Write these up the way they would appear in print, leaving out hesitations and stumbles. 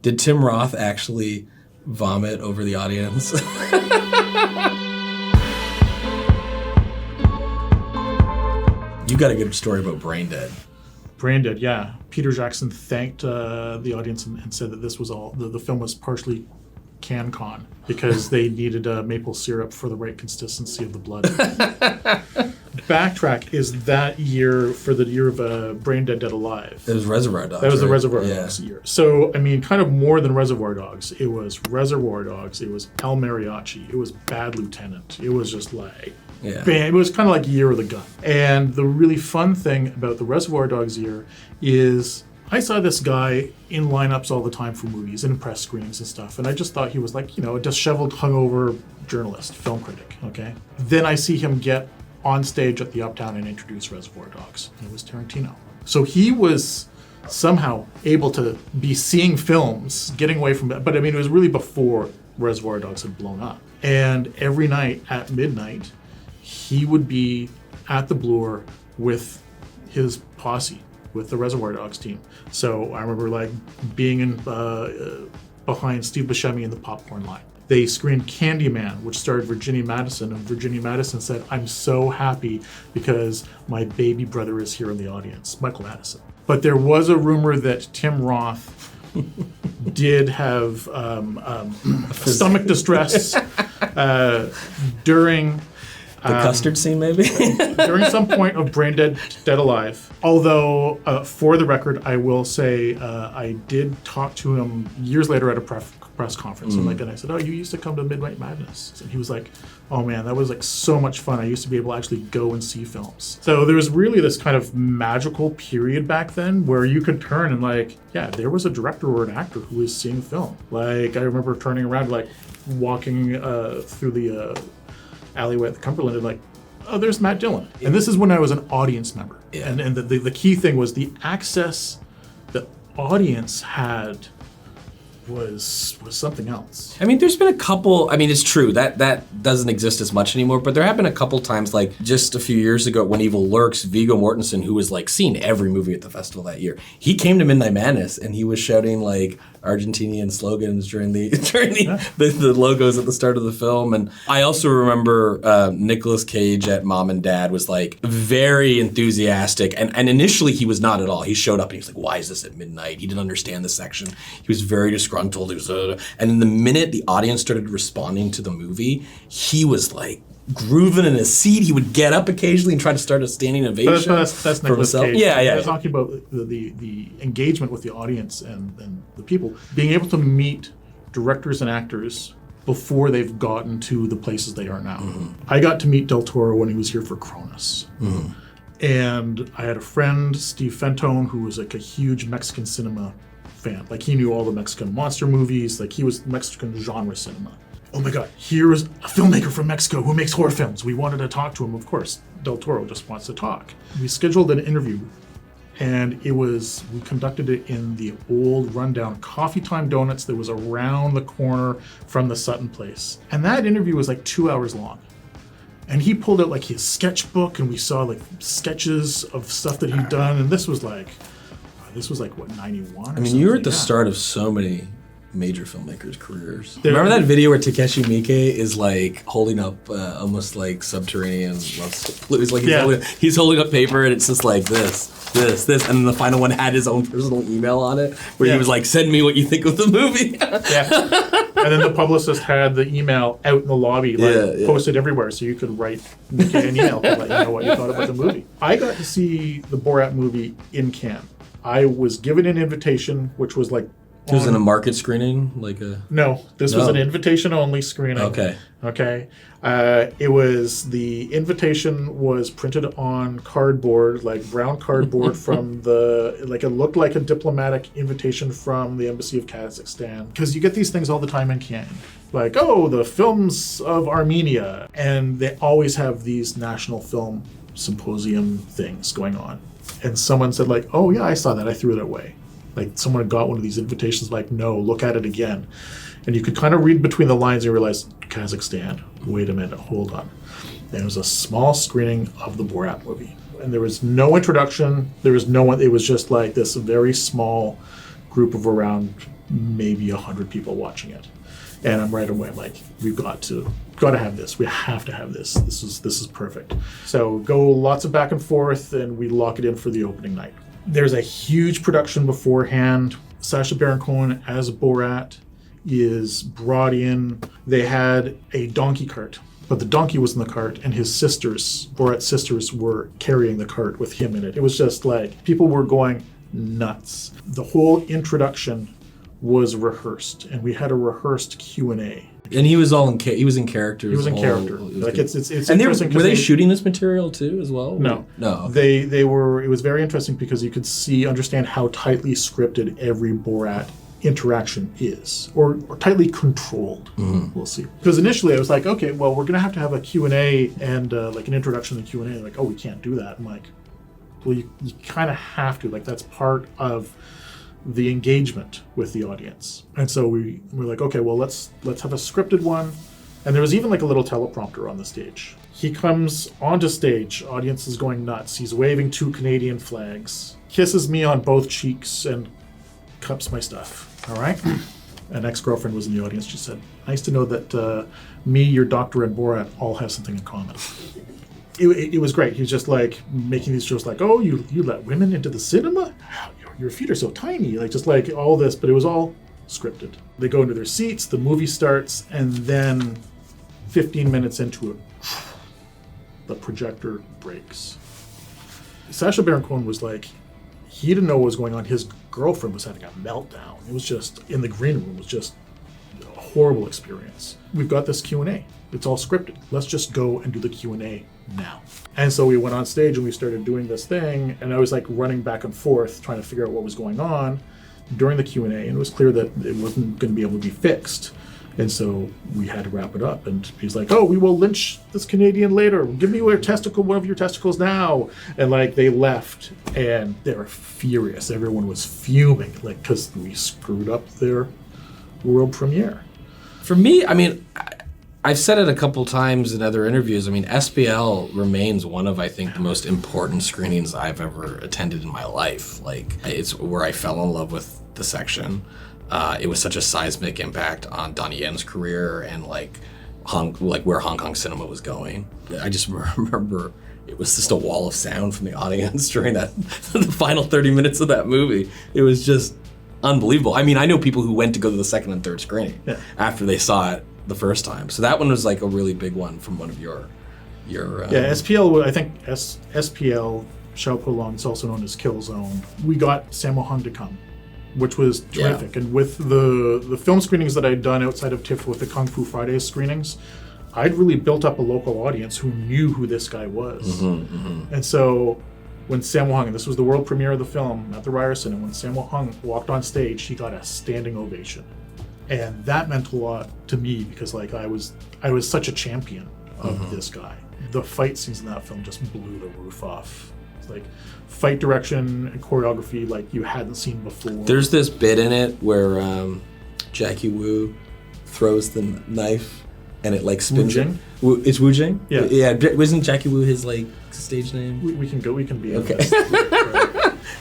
Did Tim Roth actually vomit over the audience? You got a good story about Brain Dead. Brain Dead, yeah. Peter Jackson thanked the audience and said that this was all, the film was partially CanCon because they needed maple syrup for the right consistency of the blood. Backtrack is that year, for the year of Brain Dead, Dead Alive. It was Reservoir Dogs. That was right? the Reservoir Dogs year. So, I mean, kind of more than Reservoir Dogs. It was Reservoir Dogs. It was El Mariachi. It was Bad Lieutenant. It was just like... Yeah. Bam. It was kind of like Year of the Gun. And the really fun thing about the Reservoir Dogs year is I saw this guy in lineups all the time for movies and press screenings and stuff. And I just thought he was like, you know, a disheveled, hungover journalist, film critic, okay? Then I see him get on stage at the Uptown and introduce Reservoir Dogs. It was Tarantino. So he was somehow able to be seeing films, getting away from it. But I mean, it was really before Reservoir Dogs had blown up. And every night at midnight, he would be at the Bloor with his posse, with the Reservoir Dogs team. So I remember like being in behind Steve Buscemi in the popcorn line. They screened Candyman, which starred Virginia Madison, and Virginia Madison said, "I'm so happy because my baby brother is here in the audience," Michael Madison. But there was a rumor that Tim Roth did have stomach distress during... The custard scene, maybe? during some point of Brain Dead, Dead Alive. Although, for the record, I will say I did talk to him years later at a press conference. And I said, "Oh, you used to come to Midnight Madness." And he was like, "Oh man, that was like so much fun. I used to be able to actually go and see films." So there was really this kind of magical period back then where you could turn and like, yeah, there was a director or an actor who was seeing film. Like, I remember turning around, like walking through the alleyway at the Cumberland and like, oh, there's Matt Dillon. And this is when I was an audience member. Yeah. And the key thing was the access the audience had was something else. I mean, there's been a couple, I mean, it's true, that doesn't exist as much anymore, but there have been a couple times, like just a few years ago when Evil Lurks, Viggo Mortensen, who was like seen every movie at the festival that year, he came to Midnight Madness and he was shouting like Argentinian slogans during the logos at the start of the film. And I also remember Nicolas Cage at Mom and Dad was like very enthusiastic, and initially he was not at all. He showed up and he was like, "Why is this at midnight?" He didn't understand the section. He was very disgruntled. He was, and then the minute the audience started responding to the movie, he was like grooving in his seat. He would get up occasionally and try to start a standing ovation. That's Nicolas Cage. Yeah. We're talking about the engagement with the audience and the people. Being able to meet directors and actors before they've gotten to the places they are now. Mm-hmm. I got to meet Del Toro when he was here for Cronus. Mm-hmm. And I had a friend, Steve Fentone, who was like a huge Mexican cinema fan. Like, he knew all the Mexican monster movies. Like, he was Mexican genre cinema. Oh my God, here's a filmmaker from Mexico who makes horror films. We wanted to talk to him. Of course, Del Toro just wants to talk. We scheduled an interview, and we conducted it in the old rundown Coffee Time Donuts that was around the corner from the Sutton place. And that interview was like 2 hours long. And he pulled out like his sketchbook, and we saw like sketches of stuff that he'd done. And this was like what, 91? I mean, you were at the start of so many major filmmakers' careers. Remember that video where Takeshi Miike is like holding up almost like Subterranean Love Blues? Like he's holding up paper and it's just like this, and then the final one had his own personal email on it where he was like, "Send me what you think of the movie." And then the publicist had the email out in the lobby, posted everywhere, so you could write an email to let you know what you thought about the movie. I got to see the Borat movie in Cannes. I was given an invitation, which was like... It was in a market screening? No, this was an invitation-only screening. Okay. The invitation was printed on cardboard, like brown cardboard from it looked like a diplomatic invitation from the Embassy of Kazakhstan. Because you get these things all the time in Cannes. Like, oh, the films of Armenia. And they always have these national film symposium things going on. And someone said like, "Oh yeah, I saw that, I threw it away." Like, someone had got one of these invitations, like, "No, look at it again." And you could kind of read between the lines and realize, Kazakhstan, wait a minute, hold on. And it was a small screening of the Borat movie. And there was no introduction, there was no one, it was just like this very small group of around maybe 100 people watching it. And I'm right away like, we've got to have this. We have to have this. This is perfect. So go lots of back and forth, and we lock it in for the opening night. There's a huge production beforehand. Sacha Baron Cohen as Borat is brought in. They had a donkey cart, but the donkey was in the cart, and his sisters, Borat's sisters, were carrying the cart with him in it. It was just like, people were going nuts. The whole introduction was rehearsed, and we had a rehearsed Q&A. And he was he was in character. He was in character. Like it's and interesting. Were they shooting this material too as well? No. Okay. They were. It was very interesting because you could understand how tightly scripted every Borat interaction is, or tightly controlled. Mm-hmm. We'll see. Because initially I was like, okay, well, we're gonna have to have a Q&A and like an introduction and Q&A. Like, oh, we can't do that. I'm like, well, you kind of have to. Like, that's part of the engagement with the audience. And so we're like, okay, well, let's have a scripted one. And there was even like a little teleprompter on the stage. He comes onto stage, audience is going nuts. He's waving 2 Canadian flags, kisses me on both cheeks, and cups my stuff. All right? An ex-girlfriend was in the audience. She said, nice to know that me, your doctor, and Borat all have something in common. It was great. He was just like making these jokes like, oh, you let women into the cinema? Your feet are so tiny, like just like all this, but it was all scripted. They go into their seats, the movie starts, and then 15 minutes into it, the projector breaks. Sacha Baron Cohen was like, he didn't know what was going on. His girlfriend was having a meltdown. It was just, in the green room, it was just a horrible experience. We've got this Q&A. It's all scripted. Let's just go and do the Q&A now. And so we went on stage and we started doing this thing, and I was like running back and forth trying to figure out what was going on during the Q&A, and it was clear that it wasn't going to be able to be fixed. And so we had to wrap it up, and he's like, oh, we will lynch this Canadian later. Give me one of your testicles now. And like, they left, and they were furious. Everyone was fuming, like, because we screwed up their world premiere. For me, I mean, I've said it a couple times in other interviews. I mean, SPL remains one of, I think, the most important screenings I've ever attended in my life. Like, it's where I fell in love with the section. It was such a seismic impact on Donnie Yen's career and like where Hong Kong cinema was going. I just remember it was just a wall of sound from the audience during the final 30 minutes of that movie. It was just unbelievable. I mean, I know people who went to go to the second and third screening after they saw it the first time. So that one was like a really big one from one of your SPL. I think SPL Shao Polong is also known as Killzone. We got Sammo Hung to come, which was terrific. And with the film screenings that I'd done outside of TIFF with the Kung Fu Fridays screenings, I'd really built up a local audience who knew who this guy was. And so when Sammo Hung, and this was the world premiere of the film at the Ryerson, and when Sammo Hung walked on stage, he got a standing ovation. And that meant a lot to me because like I was such a champion of this guy. The fight scenes in that film just blew the roof off. It's like fight direction and choreography like you hadn't seen before. There's this bit in it where Jackie Wu throws the knife and it like spins. It's Wu Jing? Yeah. Yeah. Wasn't Jackie Wu his like stage name? We can be okay.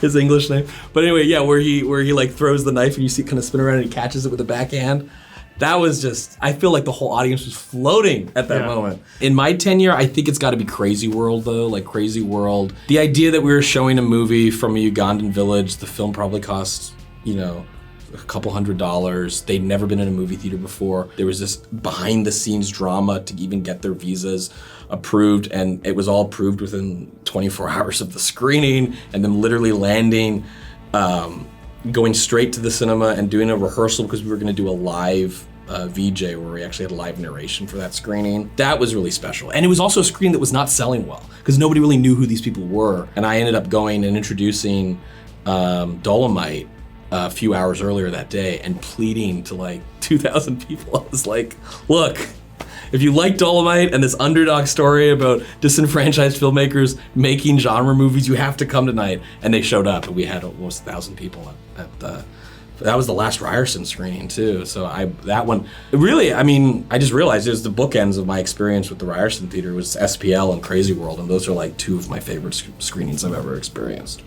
His English name. But anyway, yeah, where he like throws the knife and you see it kind of spin around and he catches it with the backhand. That was just, I feel like the whole audience was floating at that moment. In my tenure, I think it's got to be Crazy World though, like Crazy World. The idea that we were showing a movie from a Ugandan village, the film probably cost, a couple $100. They'd never been in a movie theater before. There was this behind the scenes drama to even get their visas approved, and it was all approved within 24 hours of the screening, and them literally landing, going straight to the cinema and doing a rehearsal because we were going to do a live VJ where we actually had a live narration for that screening. That was really special. And it was also a screen that was not selling well because nobody really knew who these people were. And I ended up going and introducing Dolomite a few hours earlier that day and pleading to like 2,000 people. I was like, look, if you like Dolomite and this underdog story about disenfranchised filmmakers making genre movies, you have to come tonight. And they showed up, and we had almost 1,000 people at the. That was the last Ryerson screening too. So that one really, I mean, I just realized it was the bookends of my experience with the Ryerson Theater was SPL and Crazy World, and those are like two of my favorite screenings I've ever experienced.